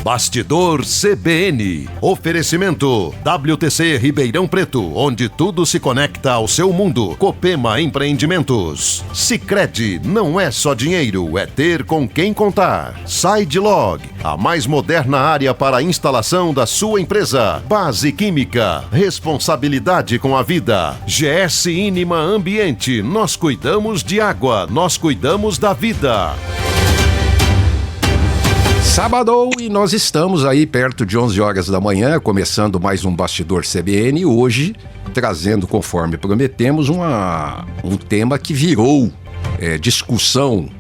Bastidor CBN. Oferecimento WTC Ribeirão Preto, onde tudo se conecta ao seu mundo. Copema Empreendimentos. Sicredi, não é só dinheiro, é ter com quem contar. SideLog, a mais moderna área para a instalação da sua empresa. Base Química, responsabilidade com a vida. GS Inima Ambiente, nós cuidamos de água, nós cuidamos da vida. Sábado e nós estamos aí perto de 11 horas da manhã, começando mais um Bastidor CBN, hoje trazendo, conforme prometemos, um tema que virou discussão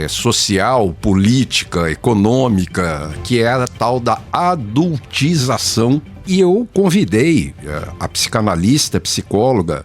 social, política, econômica, que é a tal da adultização. E eu convidei a psicanalista, psicóloga,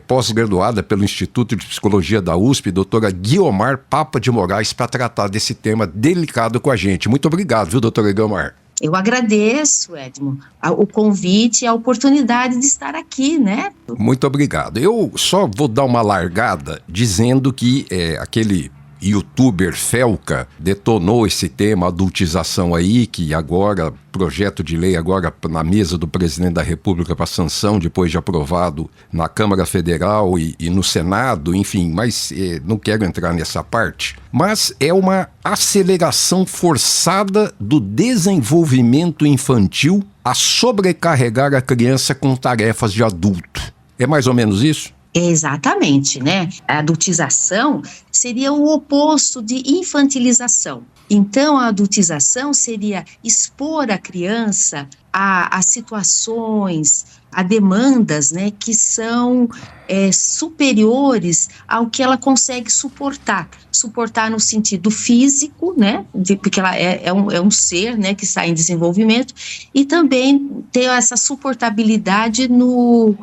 pós-graduada pelo Instituto de Psicologia da USP, doutora Guiomar Papa de Moraes, para tratar desse tema delicado com a gente. Muito obrigado, viu, doutora Guiomar? Eu agradeço, Edmo, o convite e a oportunidade de estar aqui, né? Muito obrigado. Eu só vou dar uma largada dizendo que aquele youtuber Felca detonou esse tema, adultização aí, que agora, projeto de lei agora na mesa do presidente da República para sanção, depois de aprovado na Câmara Federal e no Senado, enfim, mas não quero entrar nessa parte. Mas é uma aceleração forçada do desenvolvimento infantil a sobrecarregar a criança com tarefas de adulto. É mais ou menos isso? Exatamente, né? A adultização seria o oposto de infantilização. Então, a adultização seria expor a criança a situações, a demandas, né, que são superiores ao que ela consegue suportar. Suportar no sentido físico, né, porque ela é um ser, né, que está em desenvolvimento, e também ter essa suportabilidade no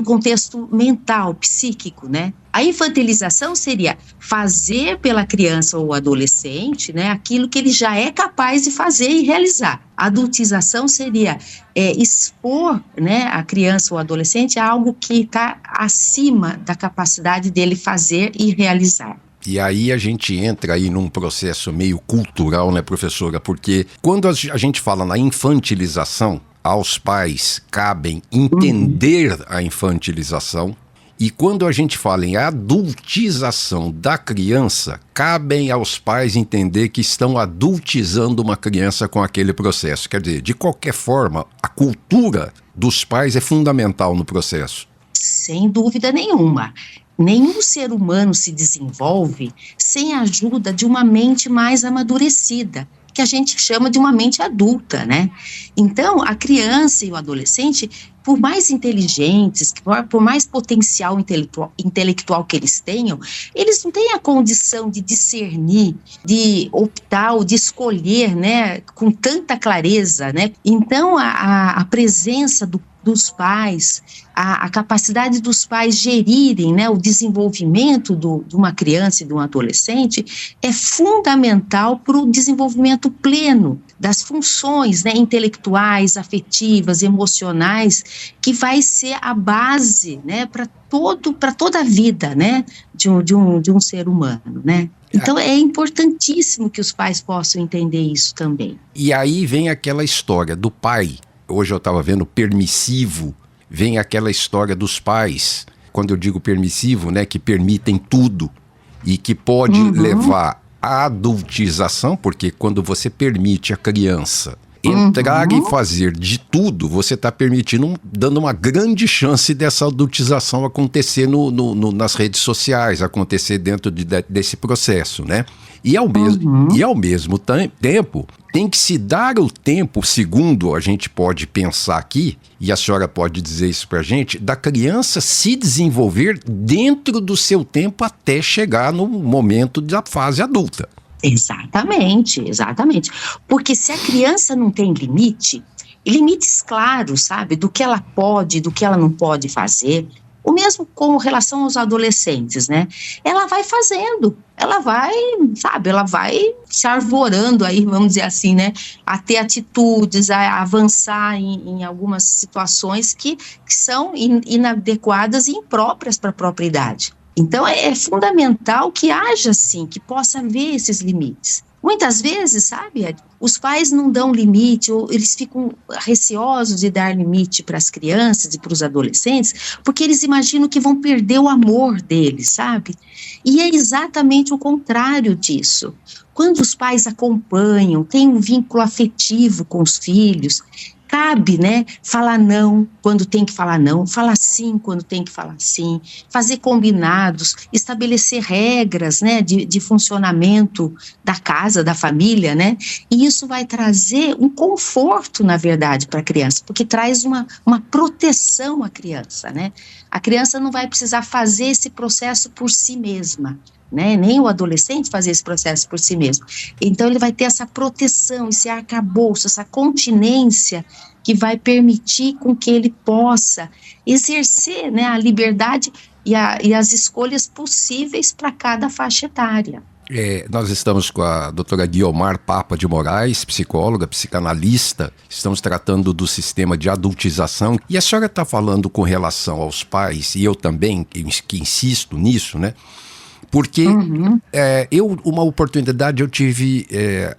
contexto mental, psíquico, né. A infantilização seria fazer pela criança ou adolescente, né, aquilo que ele já é capaz de fazer e realizar. A adultização seria expor, né, a criança ou adolescente a algo que está acima da capacidade dele fazer e realizar. E aí a gente entra aí num processo meio cultural, né, professora? Porque quando a gente fala na infantilização, aos pais cabem entender a infantilização. E quando a gente fala em adultização da criança, cabem aos pais entender que estão adultizando uma criança com aquele processo. Quer dizer, de qualquer forma, a cultura dos pais é fundamental no processo. Sem dúvida nenhuma. Nenhum ser humano se desenvolve sem a ajuda de uma mente mais amadurecida, que a gente chama de uma mente adulta, né? Então, a criança e o adolescente, por mais inteligentes, por mais potencial intelectual que eles tenham, eles não têm a condição de discernir, de optar ou de escolher, né, com tanta clareza, né? Então, a presença dos pais, a capacidade dos pais gerirem, né, o desenvolvimento de uma criança e de um adolescente é fundamental para o desenvolvimento pleno das funções, né, intelectuais, afetivas, emocionais, que vai ser a base, né, para toda a vida, né, de um ser humano, né? Então é importantíssimo que os pais possam entender isso também. E aí vem aquela história do pai. Hoje eu estava vendo permissivo, vem aquela história dos pais, quando eu digo permissivo, né, que permitem tudo e que pode levar à adultização, porque quando você permite a criança entrar e fazer de tudo, você está permitindo, dando uma grande chance dessa adultização acontecer nas redes sociais, acontecer dentro desse processo, né? E ao mesmo tempo, tem que se dar o tempo, segundo a gente pode pensar aqui, e a senhora pode dizer isso pra gente, da criança se desenvolver dentro do seu tempo até chegar no momento da fase adulta. Exatamente. Porque se a criança não tem limites claros, sabe, do que ela pode, do que ela não pode fazer, o mesmo com relação aos adolescentes, né? Ela vai fazendo, ela vai se arvorando aí, vamos dizer assim, né? A ter atitudes, a avançar em algumas situações que são inadequadas e impróprias para a própria idade. Então é fundamental que haja, sim, que possa haver esses limites. Muitas vezes, sabe, Ed, os pais não dão limite, ou eles ficam receosos de dar limite para as crianças e para os adolescentes, porque eles imaginam que vão perder o amor deles, sabe? E é exatamente o contrário disso. Quando os pais acompanham, têm um vínculo afetivo com os filhos, cabe, né, falar não quando tem que falar não, falar sim quando tem que falar sim, fazer combinados, estabelecer regras, né, de funcionamento da casa, da família, né, e isso vai trazer um conforto, na verdade, para a criança, porque traz uma proteção à criança, né, a criança não vai precisar fazer esse processo por si mesma, né, nem o adolescente fazer esse processo por si mesmo. Então ele vai ter essa proteção, esse arcabouço, essa continência que vai permitir com que ele possa exercer, né, a liberdade e as escolhas possíveis para cada faixa etária. Nós estamos com a doutora Guiomar Papa de Moraes, psicóloga, psicanalista. Estamos tratando do sistema de adultização. E a senhora está falando com relação aos pais, e eu também, que insisto nisso, né? Porque uma oportunidade eu tive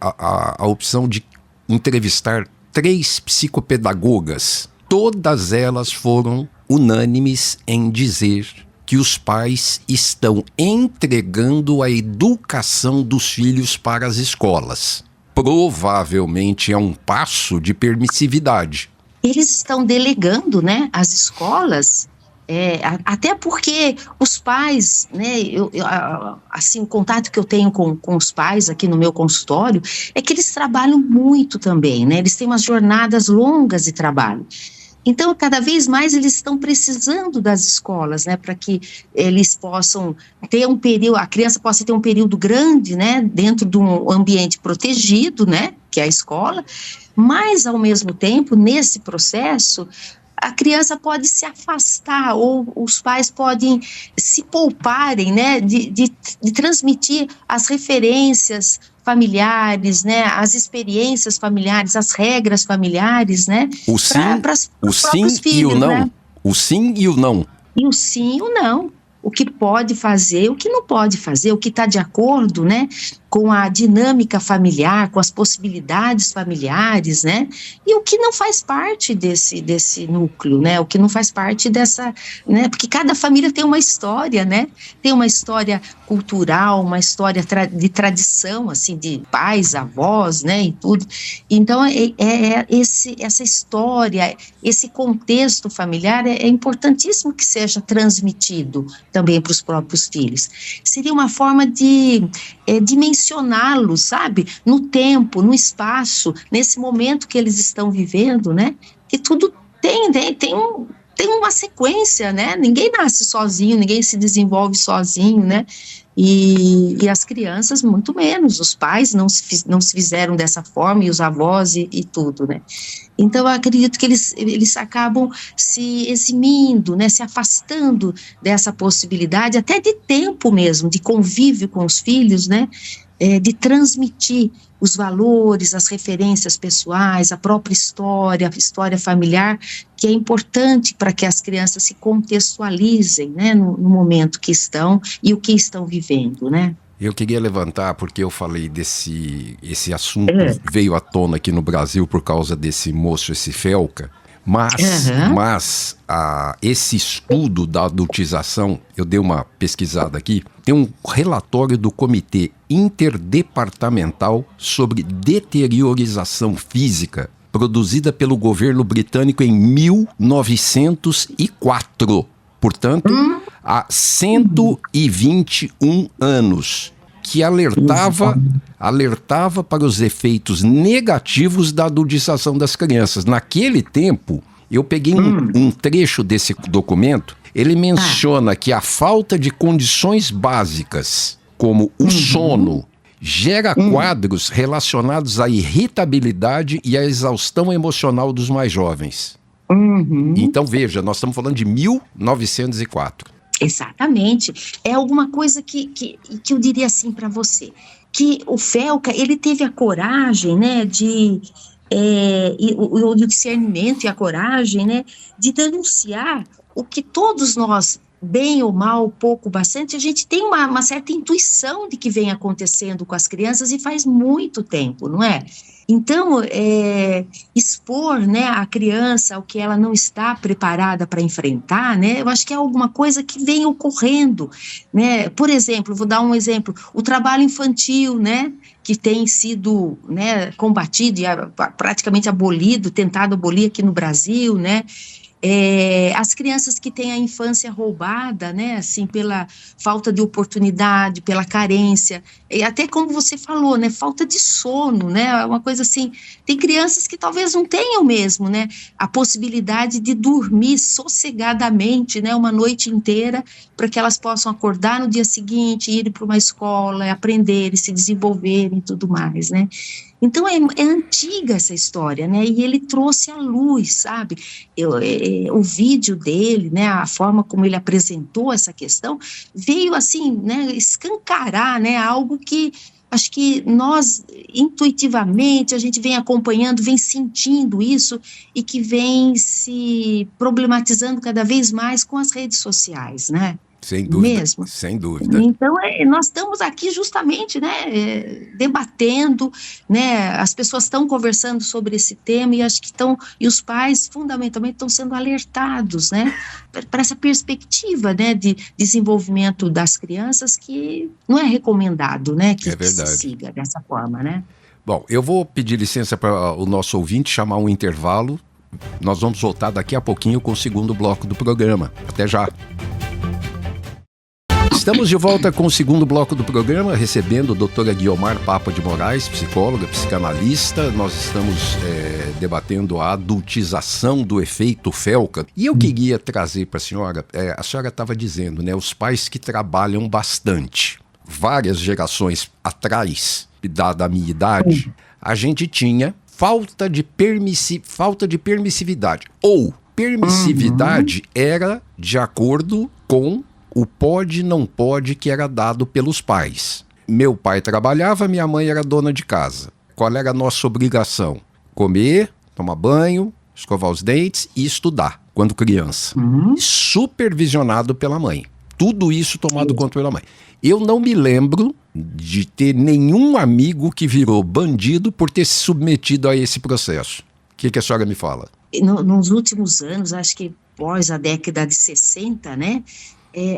a opção de entrevistar 3 psicopedagogas. Todas elas foram unânimes em dizer que os pais estão entregando a educação dos filhos para as escolas. Provavelmente é um passo de permissividade. Eles estão delegando, né, as escolas. Até porque os pais, né, assim, o contato que eu tenho com os pais aqui no meu consultório é que eles trabalham muito também, né, eles têm umas jornadas longas de trabalho. Então, cada vez mais eles estão precisando das escolas, né, para que eles possam ter um período, a criança possa ter um período grande, né, dentro de um ambiente protegido, né, que é a escola, mas, ao mesmo tempo, nesse processo, a criança pode se afastar ou os pais podem se pouparem, né, de transmitir as referências familiares, né, as experiências familiares, as regras familiares, né, para os próprios filhos, e o não, né? O sim e o não. E o sim e o não. O que pode fazer, o que não pode fazer, o que está de acordo, né, com a dinâmica familiar, com as possibilidades familiares, né, e o que não faz parte desse núcleo, né, o que não faz parte dessa, né, porque cada família tem uma história, né, tem uma história cultural, uma história de tradição, assim, de pais, avós, né, e tudo. Então, essa história, esse contexto familiar é importantíssimo que seja transmitido também para os próprios filhos. Seria uma forma de dimensioná-los, sabe? No tempo, no espaço, nesse momento que eles estão vivendo, né? Que tudo tem uma sequência, né? Ninguém nasce sozinho, ninguém se desenvolve sozinho, né? E as crianças muito menos, os pais não se fizeram dessa forma, e os avós e tudo, né? Então eu acredito que eles acabam se eximindo, né, se afastando dessa possibilidade, até de tempo mesmo, de convívio com os filhos, né, de transmitir os valores, as referências pessoais, a própria história, a história familiar, que é importante para que as crianças se contextualizem, né, no momento que estão e o que estão vivendo, né. Eu queria levantar, porque eu falei esse assunto veio à tona aqui no Brasil por causa desse moço, esse Felca, mas esse estudo da adultização, eu dei uma pesquisada aqui, tem um relatório do Comitê Interdepartamental sobre Deteriorização Física, produzida pelo governo britânico em 1904. Portanto, há 121 anos, que alertava para os efeitos negativos da adultização das crianças. Naquele tempo, eu peguei um trecho desse documento, ele menciona que a falta de condições básicas, como o sono, gera quadros relacionados à irritabilidade e à exaustão emocional dos mais jovens. Então, veja, nós estamos falando de 1904. Exatamente. É alguma coisa que eu diria assim para você, que o Felca, ele teve a coragem, né, o discernimento e a coragem, né, de denunciar o que todos nós bem ou mal, pouco, bastante, a gente tem uma certa intuição de que vem acontecendo com as crianças e faz muito tempo, não é? Então, expor, né, a criança ao que ela não está preparada para enfrentar, né, eu acho que é alguma coisa que vem ocorrendo, né? Por exemplo, vou dar um exemplo, o trabalho infantil, né, que tem sido, né, combatido e praticamente abolido, tentado abolir aqui no Brasil, né? As crianças que têm a infância roubada, né, assim, pela falta de oportunidade, pela carência, e até como você falou, né, falta de sono, né, uma coisa assim, tem crianças que talvez não tenham mesmo, né, a possibilidade de dormir sossegadamente, né, uma noite inteira, para que elas possam acordar no dia seguinte, ir para uma escola, aprender, se desenvolver e tudo mais, né. Então, é antiga essa história, né, e ele trouxe à luz, sabe, o vídeo dele, né, a forma como ele apresentou essa questão, veio assim, né, escancarar, né, algo que acho que nós, intuitivamente, a gente vem acompanhando, vem sentindo isso, e que vem se problematizando cada vez mais com as redes sociais, né? Sem dúvida, Mesmo. sem dúvida. Então, nós estamos aqui justamente, né, debatendo, né, as pessoas estão conversando sobre esse tema e acho que e os pais, fundamentalmente, estão sendo alertados, né, para essa perspectiva, né, de desenvolvimento das crianças que não é recomendado, né, que se siga dessa forma, né. Bom, eu vou pedir licença para o nosso ouvinte chamar um intervalo. Nós vamos voltar daqui a pouquinho com o segundo bloco do programa. Até já! Estamos de volta com o segundo bloco do programa, recebendo a doutora Guiomar Papa de Moraes, psicóloga, psicanalista. Nós estamos debatendo a adultização do efeito Felca. E eu queria trazer para a senhora estava dizendo, né, os pais que trabalham bastante. Várias gerações atrás, da minha idade, a gente tinha falta de permissividade. Ou permissividade era de acordo com o pode, não pode, que era dado pelos pais. Meu pai trabalhava, minha mãe era dona de casa. Qual era a nossa obrigação? Comer, tomar banho, escovar os dentes e estudar, quando criança. Supervisionado pela mãe. Tudo isso tomado conta pela mãe. Eu não me lembro de ter nenhum amigo que virou bandido por ter se submetido a esse processo. O que a senhora me fala? Nos últimos anos, acho que após a década de 60, né,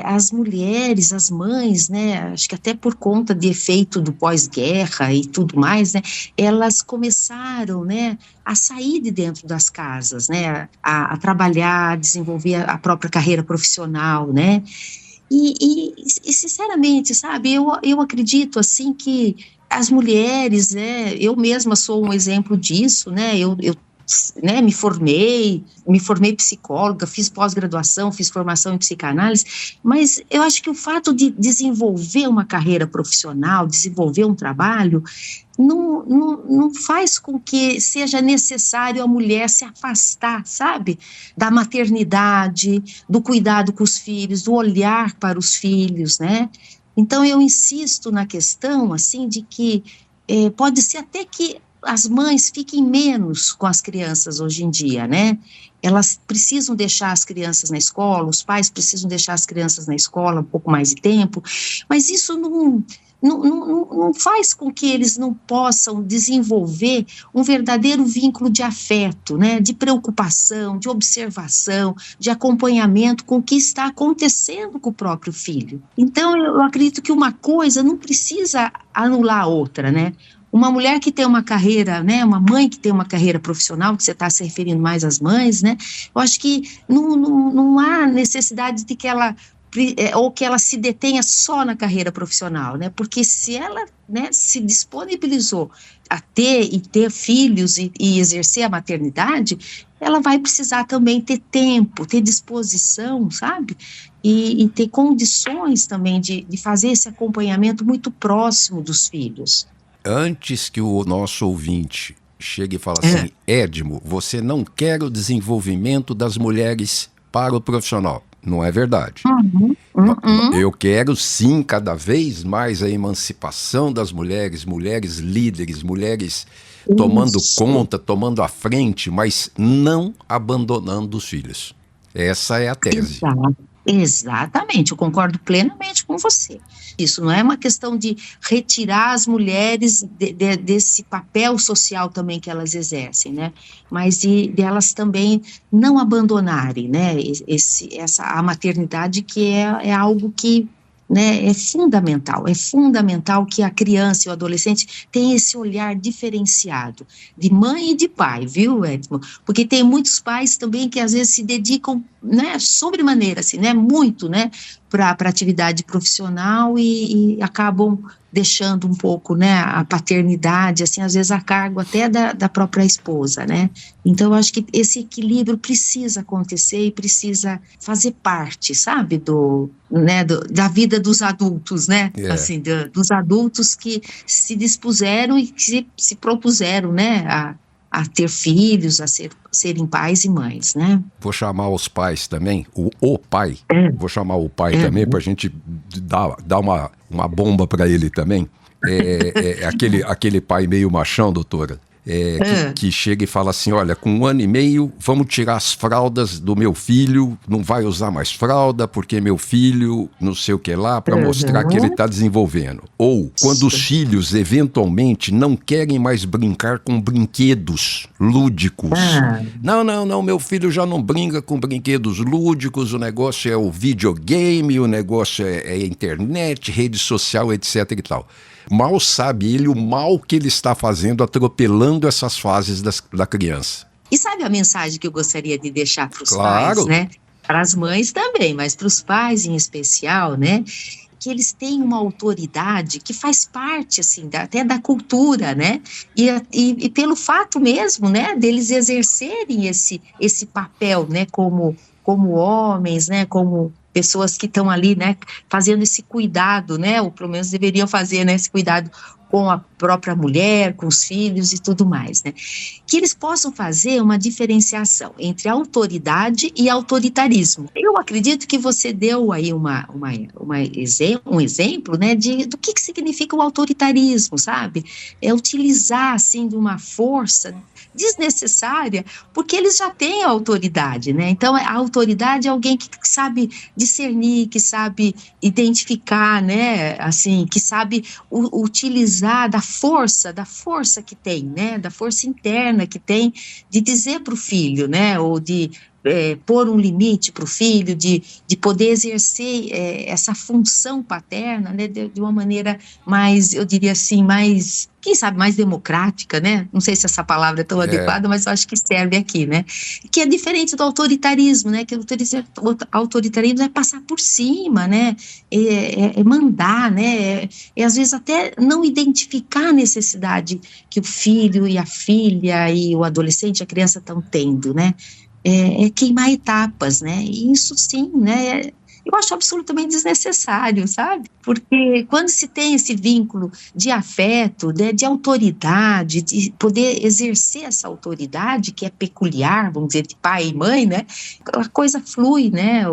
as mulheres, as mães, né, acho que até por conta de efeito do pós-guerra e tudo mais, né, elas começaram, né, a sair de dentro das casas, né, a trabalhar, desenvolver a própria carreira profissional, né, e sinceramente, sabe, eu acredito, assim, que as mulheres, né, eu mesma sou um exemplo disso, né, eu né, me formei psicóloga, fiz pós-graduação, fiz formação em psicanálise, mas eu acho que o fato de desenvolver uma carreira profissional, desenvolver um trabalho, não faz com que seja necessário a mulher se afastar, sabe, da maternidade, do cuidado com os filhos, do olhar para os filhos, né? Então eu insisto na questão, assim, de que pode ser até que as mães fiquem menos com as crianças hoje em dia, né? Elas precisam deixar as crianças na escola, os pais precisam deixar as crianças na escola um pouco mais de tempo, mas isso não faz com que eles não possam desenvolver um verdadeiro vínculo de afeto, né? De preocupação, de observação, de acompanhamento com o que está acontecendo com o próprio filho. Então, eu acredito que uma coisa não precisa anular a outra, né? Uma mulher que tem uma carreira, né, uma mãe que tem uma carreira profissional, que você está se referindo mais às mães, né, eu acho que não há necessidade de que ela, ou que ela se detenha só na carreira profissional, né, porque se ela, né, se disponibilizou a ter filhos e exercer a maternidade, ela vai precisar também ter tempo, ter disposição, sabe, e ter condições também de fazer esse acompanhamento muito próximo dos filhos. Antes que o nosso ouvinte chegue e fale assim, Edmo, você não quer o desenvolvimento das mulheres para o profissional. Não é verdade. Eu quero sim cada vez mais a emancipação das mulheres, mulheres líderes, mulheres tomando conta, tomando a frente, mas não abandonando os filhos. Essa é a tese. Exatamente, eu concordo plenamente com você. Isso não é uma questão de retirar as mulheres desse papel social também que elas exercem, né? Mas de elas também não abandonarem, né? A maternidade, que é algo que, né, é fundamental que a criança e o adolescente tenham esse olhar diferenciado de mãe e de pai, viu, Edmo? Porque tem muitos pais também que às vezes se dedicam, né, sobremaneira, assim, né, muito, né, para atividade profissional e acabam deixando um pouco, né, a paternidade, assim, às vezes a cargo até da própria esposa, né? Então, eu acho que esse equilíbrio precisa acontecer e precisa fazer parte, sabe, da vida dos adultos, né? Assim, dos adultos que se dispuseram e que se propuseram, né, a ter filhos, serem pais e mães, né? Vou chamar os pais também, o pai, vou chamar o pai também para a gente dar uma bomba para ele também. Aquele pai meio machão, doutora, que chega e fala assim, olha, com 1 ano e meio, vamos tirar as fraldas do meu filho, não vai usar mais fralda, porque meu filho não sei o que lá, para mostrar que ele está desenvolvendo. Ou, quando os filhos, eventualmente, não querem mais brincar com brinquedos lúdicos. Não, meu filho já não brinca com brinquedos lúdicos, o negócio é o videogame, o negócio é a internet, rede social, etc e tal. Mal sabe ele o mal que ele está fazendo, atropelando essas fases da criança. E sabe a mensagem que eu gostaria de deixar para os pais, né? Para as mães também, mas para os pais em especial, né? Que eles têm uma autoridade que faz parte, assim, até da cultura, né? E pelo fato mesmo, né, deles exercerem esse papel, né, como homens, né, como pessoas que estão ali, né, fazendo esse cuidado, né, ou pelo menos deveriam fazer, né, esse cuidado com a própria mulher, com os filhos e tudo mais, né, que eles possam fazer uma diferenciação entre autoridade e autoritarismo. Eu acredito que você deu aí um exemplo, né, do que significa o autoritarismo, sabe? É utilizar, assim, de uma força desnecessária, porque eles já têm a autoridade, né? Então, a autoridade é alguém que sabe discernir, que sabe identificar, né? Assim, que sabe utilizar da força que tem, né? Da força interna que tem de dizer para o filho, né? Ou de pôr um limite para o filho, de poder exercer essa função paterna, né, de uma maneira mais, eu diria assim, mais, quem sabe, mais democrática, né? Não sei se essa palavra é tão adequada, mas eu acho que serve aqui, né? Que é diferente do autoritarismo, né? Que o autoritarismo é passar por cima, né? É mandar, né? Às vezes até não identificar a necessidade que o filho e a filha e o adolescente, a criança estão tendo, né? É queimar etapas, né? E isso sim, né? Eu acho absolutamente desnecessário, sabe? Porque quando se tem esse vínculo de afeto, né, de autoridade, de poder exercer essa autoridade que é peculiar, vamos dizer, de pai e mãe, né? A coisa flui, né?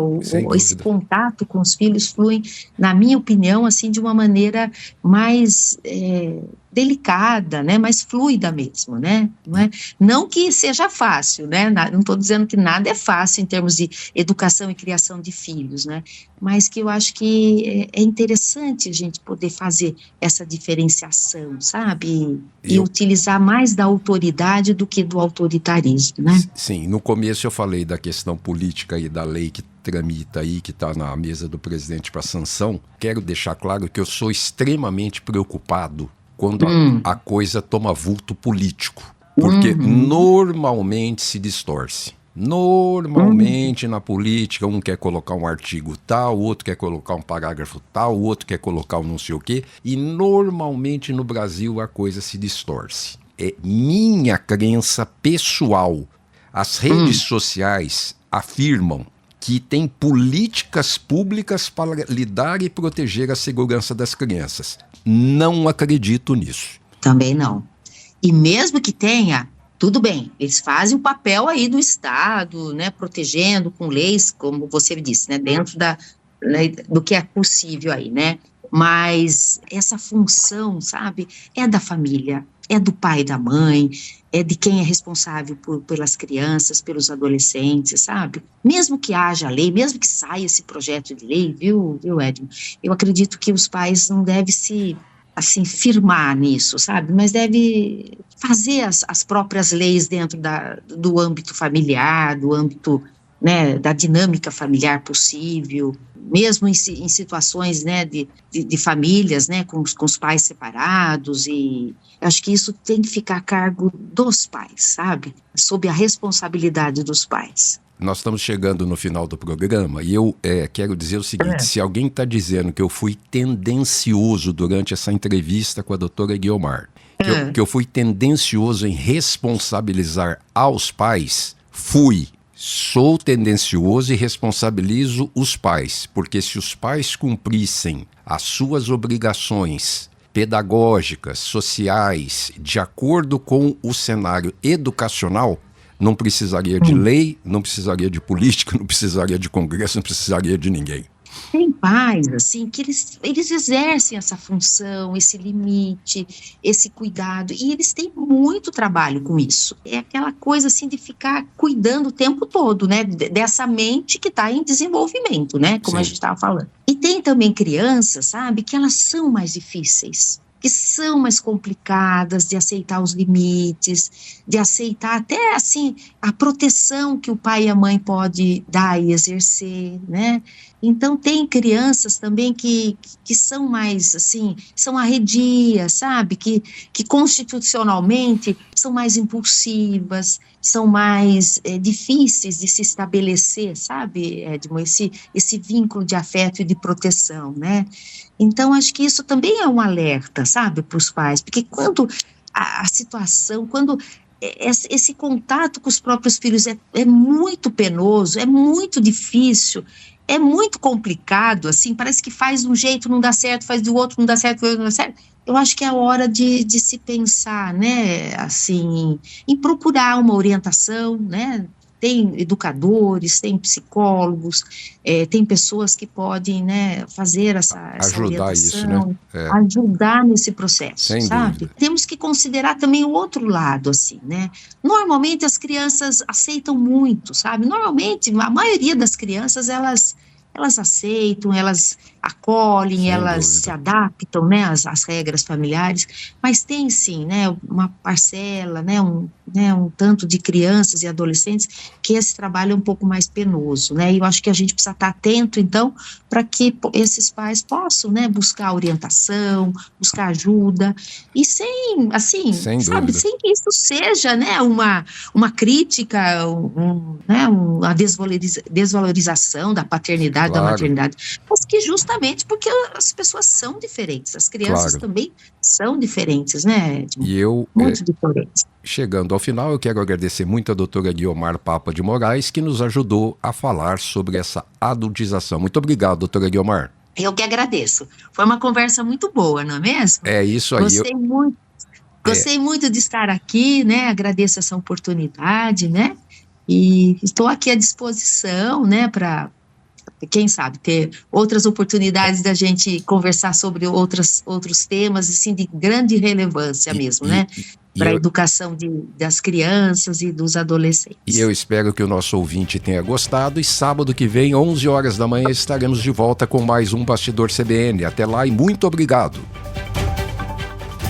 Esse contato com os filhos flui, na minha opinião, assim, de uma maneira mais delicada, né, mais fluida mesmo, né, não que seja fácil, né, não estou dizendo que nada é fácil em termos de educação e criação de filhos, né, mas que eu acho que é interessante a gente poder fazer essa diferenciação, sabe, e utilizar mais da autoridade do que do autoritarismo, né. Sim, no começo eu falei da questão política e da lei que tramita aí, que está na mesa do presidente para sanção. Quero deixar claro que eu sou extremamente preocupado quando a coisa toma vulto político, porque normalmente se distorce. Normalmente na política um quer colocar um artigo tal, o outro quer colocar um parágrafo tal, o outro quer colocar um não sei o quê, e normalmente no Brasil a coisa se distorce. É minha crença pessoal. As redes sociais afirmam que tem políticas públicas para lidar e proteger a segurança das crianças. Não acredito nisso. Também não. E mesmo que tenha, tudo bem, eles fazem o papel aí do Estado, né, protegendo com leis, como você disse, né, dentro do que é possível aí, né, mas essa função, sabe, é da família, é do pai e da mãe, de quem é responsável pelas crianças, pelos adolescentes, sabe? Mesmo que haja lei, mesmo que saia esse projeto de lei, viu, Edmond? Eu acredito que os pais não devem se, assim, firmar nisso, sabe? Mas deve fazer as próprias leis dentro do âmbito familiar, do âmbito, né, da dinâmica familiar possível, mesmo em situações, né, de famílias, né, com os pais separados, e acho que isso tem que ficar a cargo dos pais, sabe? Sob a responsabilidade dos pais. Nós estamos chegando no final do programa e eu quero dizer o seguinte, se alguém está dizendo que eu fui tendencioso durante essa entrevista com a doutora Guiomar, que eu fui tendencioso em responsabilizar aos pais, sou tendencioso e responsabilizo os pais, porque se os pais cumprissem as suas obrigações pedagógicas, sociais, de acordo com o cenário educacional, não precisaria de lei, não precisaria de política, não precisaria de congresso, não precisaria de ninguém. Tem pais, assim, que eles exercem essa função, esse limite, esse cuidado, e eles têm muito trabalho com isso. É aquela coisa, assim, de ficar cuidando o tempo todo, né, dessa mente que está em desenvolvimento, né, como a gente estava falando. E tem também crianças, sabe, que elas são mais difíceis, que são mais complicadas de aceitar os limites, de aceitar até, assim, a proteção que o pai e a mãe podem dar e exercer, né? Então, tem crianças também que são mais, assim, são arredias, sabe? Que constitucionalmente são mais impulsivas, são mais difíceis de se estabelecer, sabe, Edmond? Esse vínculo de afeto e de proteção, né? Então, acho que isso também é um alerta, sabe, para os pais, porque quando a situação, quando esse contato com os próprios filhos é muito penoso, é muito difícil, é muito complicado, assim, parece que faz de um jeito, não dá certo, faz do outro, não dá certo, não dá certo. Eu acho que é a hora de se pensar, né, assim, em procurar uma orientação, né? Tem educadores, tem psicólogos, tem pessoas que podem, né, fazer essa ajudar orientação, isso, né? ajudar nesse processo, sem sabe? dúvida. Temos que considerar também o outro lado, assim, né? Normalmente as crianças aceitam muito, sabe? Normalmente, a maioria das crianças, elas aceitam, elas acolhem, sem elas dúvida. se adaptam, né, às regras familiares, mas tem sim, né, uma parcela, né, um tanto de crianças e adolescentes que esse trabalho é um pouco mais penoso, né, e eu acho que a gente precisa estar atento, então, para que esses pais possam, né, buscar orientação, buscar ajuda, e sem, assim, sem sabe, dúvida. sem que isso seja, né, uma crítica, né, uma desvalorização da paternidade, Claro. da maternidade, mas que justamente porque as pessoas são diferentes, as crianças Claro. também são diferentes, né, Edmond? E eu, Muito diferentes. chegando ao final, eu quero agradecer muito a doutora Guiomar Papa de Moraes, que nos ajudou a falar sobre essa adultização. Muito obrigado, doutora Guiomar. Eu que agradeço. Foi uma conversa muito boa, não é mesmo? É isso aí. Gostei muito de estar aqui, né? Agradeço essa oportunidade, né? E estou aqui à disposição, né, para, quem sabe, ter outras oportunidades da gente conversar sobre outros temas, assim, de grande relevância mesmo, né? Para a educação das crianças e dos adolescentes. E eu espero que o nosso ouvinte tenha gostado, e sábado que vem, 11 horas da manhã, estaremos de volta com mais um Bastidor CBN. Até lá e muito obrigado.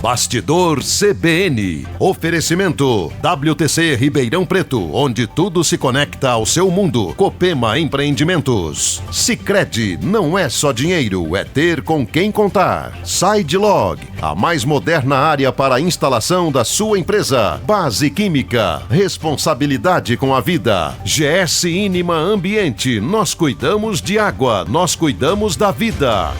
Bastidor CBN. Oferecimento WTC Ribeirão Preto, onde tudo se conecta ao seu mundo. Copema Empreendimentos. Sicredi, não é só dinheiro, é ter com quem contar. SideLog, a mais moderna área para a instalação da sua empresa. Base Química, responsabilidade com a vida. GS Inima Ambiente, nós cuidamos de água, nós cuidamos da vida.